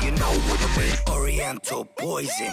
you know what I mean. Oriental poison.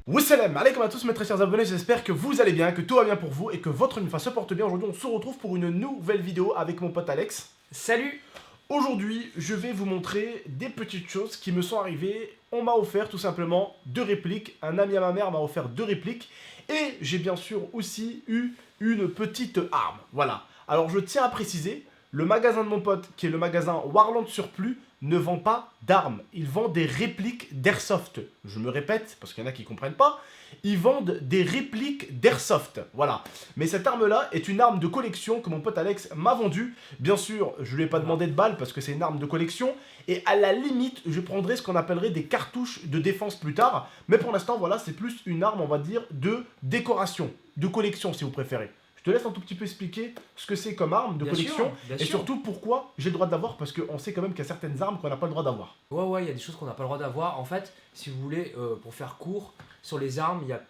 Wassalam, alaikum à tous mes très chers abonnés, j'espère que vous allez bien, que tout va bien pour vous et que votre nuit se porte bien. Aujourd'hui on se retrouve pour une nouvelle vidéo avec mon pote Alex. Salut! Aujourd'hui je vais vous montrer des petites choses qui me sont arrivées. On m'a offert tout simplement 2 répliques, un ami à ma mère m'a offert 2 répliques. Et j'ai bien sûr aussi eu une petite arme, voilà. Alors je tiens à préciser, le magasin de mon pote, qui est le magasin Warland Surplus, ne vend pas d'armes. Ils vendent des répliques d'airsoft. Je me répète, parce qu'il y en a qui ne comprennent pas. Ils vendent des répliques d'airsoft. Voilà. Mais cette arme-là est une arme de collection que mon pote Alex m'a vendue. Bien sûr, je ne lui ai pas demandé de balles parce que c'est une arme de collection. Et à la limite, je prendrai ce qu'on appellerait des cartouches de défense plus tard. Mais pour l'instant, voilà, c'est plus une arme, on va dire, de décoration, de collection si vous préférez. Je te laisse un tout petit peu expliquer ce que c'est comme arme de collection et surtout pourquoi j'ai le droit d'avoir, parce qu'on sait quand même qu'il y a certaines armes qu'on n'a pas le droit d'avoir. Ouais, il y a des choses qu'on n'a pas le droit d'avoir. En fait, si vous voulez, pour faire court, sur les armes, il y a...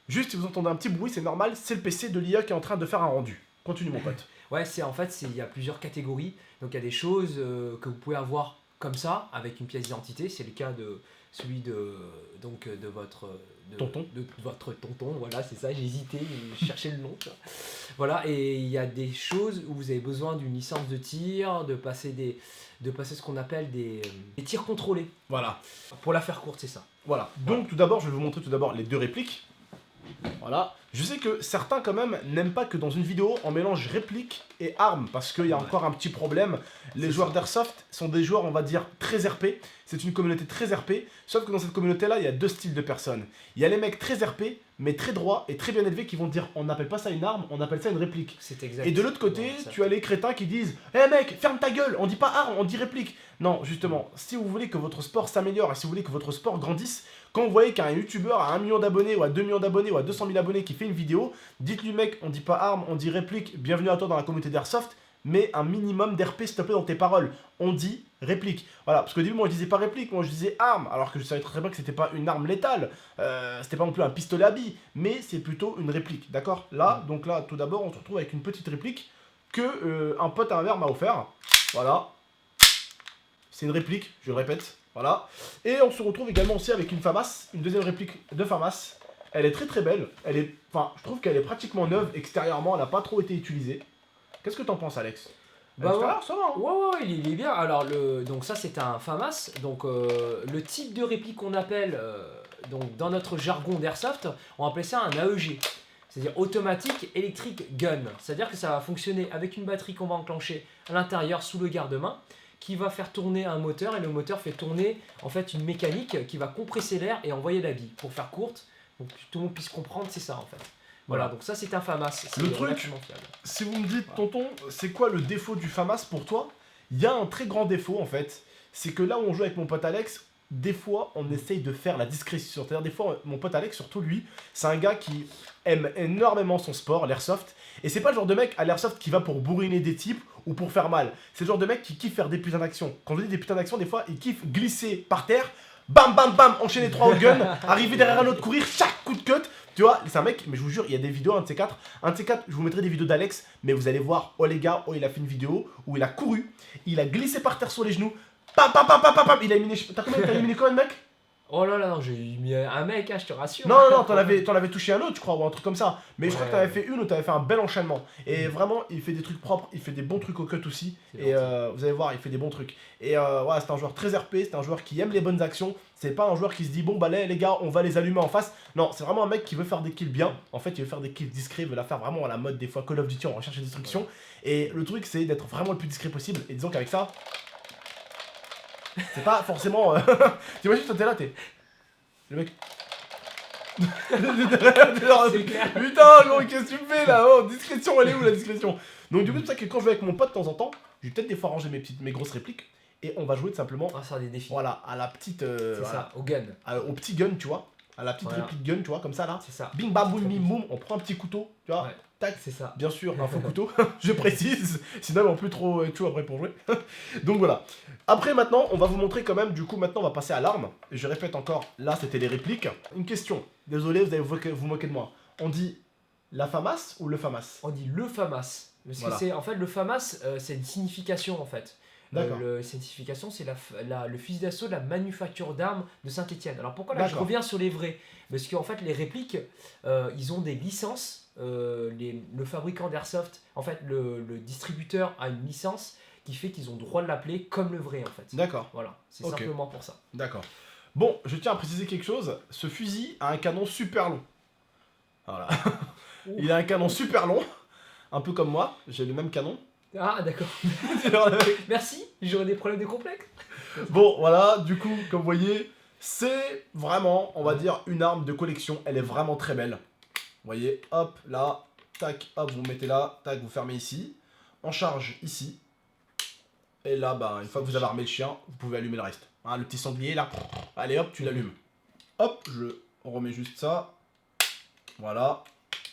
Juste si vous entendez un petit bruit, c'est normal, c'est le PC de l'IA qui est en train de faire un rendu. Continue mon pote. Ouais, il y a plusieurs catégories. Donc il y a des choses que vous pouvez avoir comme ça, avec une pièce d'identité. C'est le cas de celui de votre... tonton. De votre tonton, voilà, c'est ça, j'ai hésité, j'ai cherché le nom. Voilà, et il y a des choses où vous avez besoin d'une licence de tir, de passer ce qu'on appelle des tirs contrôlés. Voilà. Pour la faire courte, c'est ça. Voilà. Donc tout d'abord, je vais vous montrer tout d'abord les 2 répliques. Voilà. Je sais que certains quand même n'aiment pas que dans une vidéo on mélange réplique et armes parce qu'il y a encore un petit problème. Les joueurs d'airsoft sont des joueurs, on va dire, très RP. C'est une communauté très RP, sauf que dans cette communauté-là, il y a 2 styles de personnes. Il y a les mecs très RP, mais très droits et très bien élevés qui vont dire on n'appelle pas ça une arme, on appelle ça une réplique. C'est exact. Et de l'autre côté, tu as les crétins qui disent hé mec, ferme ta gueule, on dit pas arme, on dit réplique. Non, justement, si vous voulez que votre sport s'améliore et si vous voulez que votre sport grandisse, quand vous voyez qu'un youtubeur a 1 million d'abonnés ou à 2 millions d'abonnés ou à 200 000 abonnés qui fait une vidéo, dites-lui mec, on dit pas arme, on dit réplique, bienvenue à toi dans la communauté d'Airsoft, mais un minimum d'RP s'il te plaît dans tes paroles. On dit réplique. Voilà, parce qu'au début moi je disais pas réplique, moi je disais arme, alors que je savais très bien que c'était pas une arme létale, c'était pas non plus un pistolet à billes, mais c'est plutôt une réplique, d'accord? Là, donc là, tout d'abord, on se retrouve avec une petite réplique que un pote à ma mère m'a offert. Voilà. C'est une réplique, je le répète. Voilà. Et on se retrouve également aussi avec une FAMAS, une deuxième réplique de FAMAS. Elle est très très belle. Elle est, enfin, je trouve qu'elle est pratiquement neuve extérieurement. Elle n'a pas trop été utilisée. Qu'est-ce que t'en penses, Alex? Bah ouais. Ça va, hein. Ouais, il est bien. Alors donc ça c'est un FAMAS. Donc le type de réplique qu'on appelle donc dans notre jargon d'airsoft, on appelle ça un AEG. C'est-à-dire automatique electric gun. C'est-à-dire que ça va fonctionner avec une batterie qu'on va enclencher à l'intérieur sous le garde-main, qui va faire tourner un moteur et le moteur fait tourner en fait une mécanique qui va compresser l'air et envoyer la bille. Pour faire courte, pour que tout le monde puisse comprendre, c'est ça en fait. Voilà, donc ça c'est un FAMAS. Le truc, si vous me dites tonton, c'est quoi le défaut du FAMAS pour toi? Il y a un très grand défaut en fait, c'est que là où on joue avec mon pote Alex, des fois on essaye de faire la discrétion. C'est-à-dire des fois mon pote Alex, surtout lui, c'est un gars qui aime énormément son sport, l'airsoft, et c'est pas le genre de mec à l'airsoft qui va pour bourriner des types ou pour faire mal. C'est le genre de mec qui kiffe faire des putains d'actions. Quand je dis des putains d'actions, des fois il kiffe glisser par terre, bam bam bam, enchaîner 3 au gun, arriver derrière un autre, courir, chaque coup de cut. Tu vois, c'est un mec, mais je vous jure, il y a des vidéos, un de ces 4, je vous mettrai des vidéos d'Alex, mais vous allez voir, oh les gars, oh il a fait une vidéo où il a couru, il a glissé par terre sur les genoux, pam pam pam pam pam pam, il a éliminé, t'as éliminé combien de mecs? Oh là là, non, j'ai mis un mec, hein, je te rassure. Non, t'en avais touché un autre, je crois, ou un truc comme ça. Mais je crois que t'avais fait une où t'avais fait un bel enchaînement. Et vraiment, il fait des trucs propres, il fait des bons trucs au cut aussi. Et vous allez voir, il fait des bons trucs. Et voilà, c'est un joueur très RP, c'est un joueur qui aime les bonnes actions. C'est pas un joueur qui se dit, bon bah là, les gars, on va les allumer en face. Non, c'est vraiment un mec qui veut faire des kills bien. En fait, il veut faire des kills discrets, il veut la faire vraiment à la mode des fois Call of Duty en recherche et destruction. Et le truc, c'est d'être vraiment le plus discret possible. Et disons qu'avec ça, c'est pas forcément. T'imagines, toi t'es là, t'es. Le mec. C'est clair. Putain, gros, qu'est-ce que tu me fais là? Oh, discrétion, elle est où la discrétion? Donc, du coup, c'est pour ça que quand je vais avec mon pote de temps en temps, je vais peut-être des fois ranger mes grosses répliques et on va jouer tout simplement. On va faire des défis. Voilà, à la petite. C'est voilà, ça, au gun. au petit gun, tu vois. À la petite Voilà. réplique gun, tu vois, comme ça là. C'est ça. Bing bam boum bim boum, on prend un petit couteau, tu vois. Ouais. Tac. C'est ça. Bien sûr, un faux couteau, je précise, sinon on peut plus trop chaud après pour jouer. Donc voilà. Après maintenant, on va vous montrer quand même, du coup maintenant on va passer à l'arme. Et je répète encore, là c'était les répliques. Une question, désolé vous allez vous moquer de moi. On dit la FAMAS ou le FAMAS? On dit le FAMAS. Parce Voilà. que c'est en fait le FAMAS, c'est une signification en fait. D'accord. Cette signification, c'est le fusil d'assaut de la manufacture d'armes de Saint-Étienne. Alors pourquoi là je D'accord. reviens sur les vrais? Parce qu'en fait les répliques, ils ont des licences. Le fabricant d'Airsoft, en fait le distributeur a une licence qui fait qu'ils ont le droit de l'appeler comme le vrai en fait. D'accord. Voilà, c'est Ok. simplement pour ça. D'accord. Bon, je tiens à préciser quelque chose. Ce fusil a un canon super long. Voilà. Il a un canon super long. Un peu comme moi. J'ai le même canon. Ah d'accord. Merci, j'aurais des problèmes de complexe. Bon, voilà. Du coup, comme vous voyez, c'est vraiment, on va dire, une arme de collection. Elle est vraiment très belle. Vous voyez, hop, là, tac, hop, vous mettez là, tac, vous fermez ici. On charge ici. Et là, bah, une fois que vous avez armé le chien, vous pouvez allumer le reste. Hein, le petit sanglier là, allez hop, tu l'allumes. Hop, je remets juste ça. Voilà,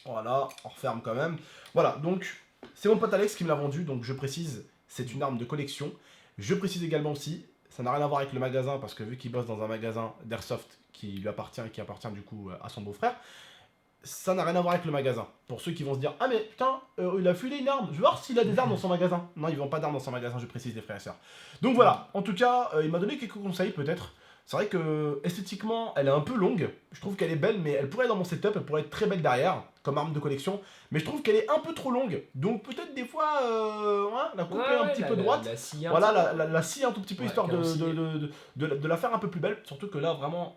voilà, on referme quand même. Voilà, donc c'est mon pote Alex qui me l'a vendu, donc je précise, c'est une arme de collection. Je précise également aussi, ça n'a rien à voir avec le magasin, parce que vu qu'il bosse dans un magasin d'Airsoft qui lui appartient et qui appartient du coup à son beau-frère, ça n'a rien à voir avec le magasin. Pour ceux qui vont se dire, ah mais putain, il a filé une arme, je vais voir s'il a des armes dans son magasin. Non, ils vendent pas d'armes dans son magasin, je précise les frères et sœurs. Donc voilà, en tout cas, il m'a donné quelques conseils peut-être. C'est vrai que esthétiquement, elle est un peu longue. Je trouve qu'elle est belle, mais elle pourrait être dans mon setup, elle pourrait être très belle derrière, comme arme de collection. Mais je trouve qu'elle est un peu trop longue. Donc peut-être des fois, la couper un petit peu droite. Voilà, la scie un tout petit peu, histoire de la faire un peu plus belle. Surtout que là, vraiment,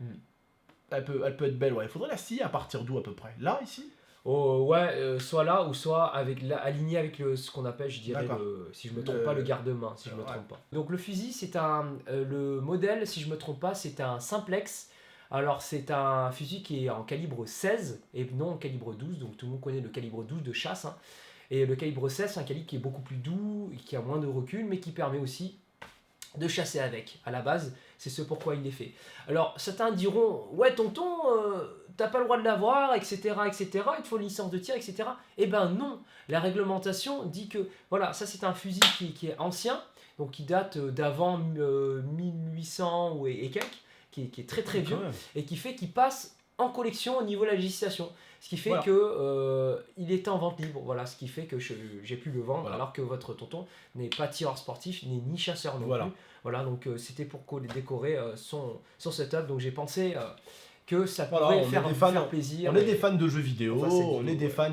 elle peut être belle. Ouais. Il faudrait la scie à partir d'où à peu près? Là, ici? Oh, ouais, soit là ou soit aligné avec ce qu'on appelle, je dirais, D'accord. si je me trompe pas, le garde-main, si je me Ouais. trompe pas. Donc le fusil, c'est le modèle, si je me trompe pas, c'est un simplex. Alors c'est un fusil qui est en calibre 16 et non en calibre 12, donc tout le monde connaît le calibre 12 de chasse. Hein. Et le calibre 16, c'est un calibre qui est beaucoup plus doux, qui a moins de recul, mais qui permet aussi de chasser avec. À la base, c'est ce pourquoi il est fait. Alors certains diront, ouais tonton, t'as pas le droit de l'avoir, etc., etc., il te faut une licence de tir, etc. Eh ben non, la réglementation dit que, voilà, ça c'est un fusil qui est ancien, donc qui date d'avant 1800 et quelques, qui est très très vieux, et qui fait qu'il passe en collection au niveau de la législation. Ce qui fait Voilà. que il est en vente libre, voilà, ce qui fait que j'ai pu le vendre, Voilà. alors que votre tonton n'est pas tireur sportif, n'est ni chasseur non Voilà. plus. Voilà, donc c'était pour décorer son setup, donc j'ai pensé que ça pourrait faire plaisir. On est des fans de jeux vidéo, on est des fans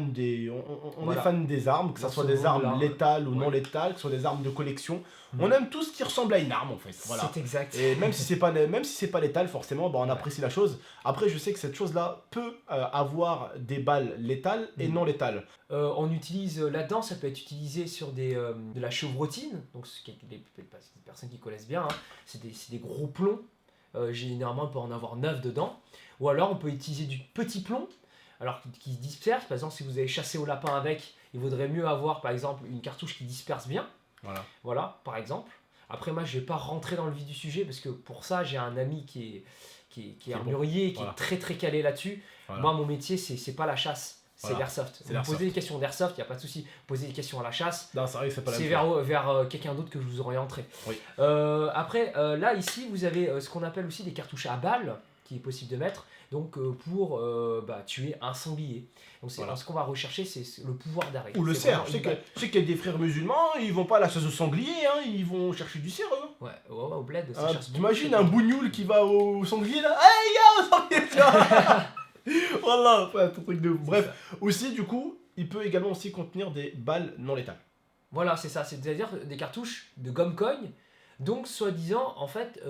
on est fans des armes, que ce soit des armes létales ou non létales, que ce soit des armes de collection. On aime tout ce qui ressemble à une arme en fait. Voilà. C'est exact. Et même si c'est pas létal forcément, on apprécie la chose. Après je sais que cette chose-là peut avoir des balles létales et non létales. On utilise là-dedans, ça peut être utilisé sur de la chevrotine, donc les personnes qui connaissent bien, hein, c'est des gros plombs. Généralement, on peut en avoir 9 dedans. Ou alors, on peut utiliser du petit plomb, alors qui se disperse. Par exemple, si vous avez chassé au lapin avec, il vaudrait mieux avoir, par exemple, une cartouche qui disperse bien. Voilà, par exemple. Après, moi, je vais pas rentrer dans le vif du sujet, parce que pour ça, j'ai un ami qui est armurier, qui est très très calé là-dessus. Voilà. Moi, mon métier, c'est pas la chasse. C'est l'airsoft. Vous posez des questions d'airsoft, il n'y a pas de souci. Posez des questions à la chasse. Non, c'est vrai que c'est pas la même chose. Vers quelqu'un d'autre que je vous orienterai. Oui. Après, là, ici, vous avez ce qu'on appelle aussi des cartouches à balles, qui est possible de mettre, donc pour tuer un sanglier. Donc ce qu'on va rechercher, c'est le pouvoir d'arrêt. Ou le cerf. Je sais qu'il y a des frères musulmans, ils vont pas à la chasse au sanglier, hein, ils vont chercher du cerf. Hein. Ouais, au bled. T'imagines un bougnoul qui va au sanglier là? Hey gars, au sanglier, tu vois. Voilà, un truc de... Bref, aussi du coup, il peut également aussi contenir des balles non létales. Voilà, c'est ça, c'est-à-dire des cartouches de gomme cogne. Donc, soi-disant, en fait,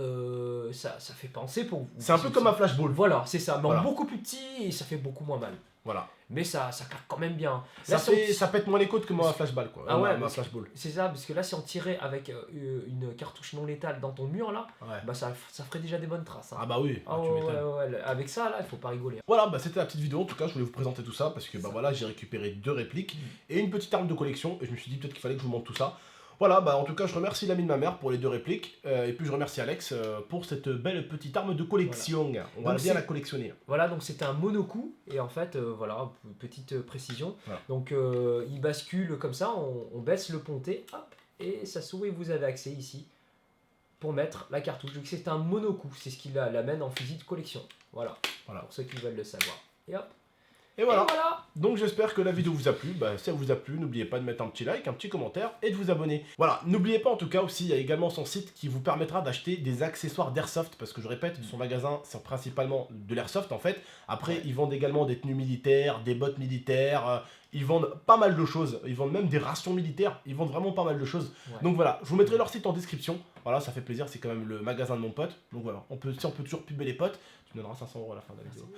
ça fait penser pour... C'est un peu comme un flashball. Voilà, c'est ça, mais en beaucoup plus petit et ça fait beaucoup moins mal. Voilà. Mais ça claque quand même bien. Là, ça pète moins les côtes que moi un flashball quoi. Ah ouais, un flashball. C'est ça, parce que là si on tirait avec une cartouche non létale dans ton mur là, ça ferait déjà des bonnes traces. Hein. Ah bah oui, tu m'étonnes. Avec ça là, il faut pas rigoler. Voilà, c'était la petite vidéo en tout cas, je voulais vous présenter tout ça parce que voilà, j'ai récupéré 2 répliques et une petite arme de collection et je me suis dit peut-être qu'il fallait que je vous montre tout ça. Voilà, en tout cas, je remercie l'ami de ma mère pour les 2 répliques et puis je remercie Alex pour cette belle petite arme de collection. Voilà. On va bien la collectionner. Voilà, donc c'est un monocoup et en fait, voilà, petite précision. Voilà. Donc il bascule comme ça, on baisse le pontet, hop, et ça s'ouvre et vous avez accès ici pour mettre la cartouche. Donc c'est un monocoup, c'est ce qui l'amène en fusil de collection. Voilà, pour ceux qui veulent le savoir. Et hop. Et voilà. Et voilà. Donc j'espère que la vidéo vous a plu. Bah, si elle vous a plu, n'oubliez pas de mettre un petit like, un petit commentaire et de vous abonner. Voilà, n'oubliez pas en tout cas aussi, il y a également son site qui vous permettra d'acheter des accessoires d'airsoft. Parce que je répète, son magasin c'est principalement de l'airsoft en fait. Après, ils vendent également des tenues militaires, des bottes militaires. Ils vendent pas mal de choses. Ils vendent même des rations militaires. Ils vendent vraiment pas mal de choses. Ouais. Donc voilà, je vous mettrai leur site en description. Voilà, ça fait plaisir, c'est quand même le magasin de mon pote. Donc voilà, si on peut toujours puber les potes, tu me donneras 500 € à la fin de la vidéo.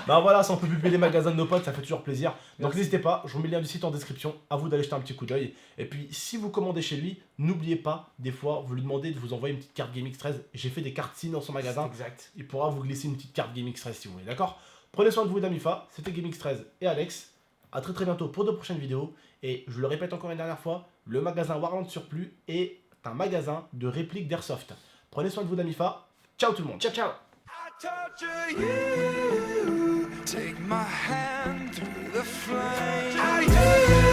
Bah voilà, si on peut puber les magasins de nos potes, ça fait toujours plaisir. Donc n'hésitez pas, je vous mets le lien du site en description. À vous d'aller jeter un petit coup d'œil. Et puis si vous commandez chez lui, n'oubliez pas, des fois, vous lui demandez de vous envoyer une petite carte GameX13. J'ai fait des cartes SIM dans son magasin. Exact. Il pourra vous glisser une petite carte GameX13 si vous voulez, d'accord? Prenez soin de vous et d'Amifa, c'était GameX13 et Alex. A très bientôt pour de prochaines vidéos. Et je le répète encore une dernière fois, le magasin Warland Surplus est un magasin de répliques d'airsoft. Prenez soin de vous d'Amifa. Ciao tout le monde. Ciao, ciao. I torture you. Take my hand through the flame.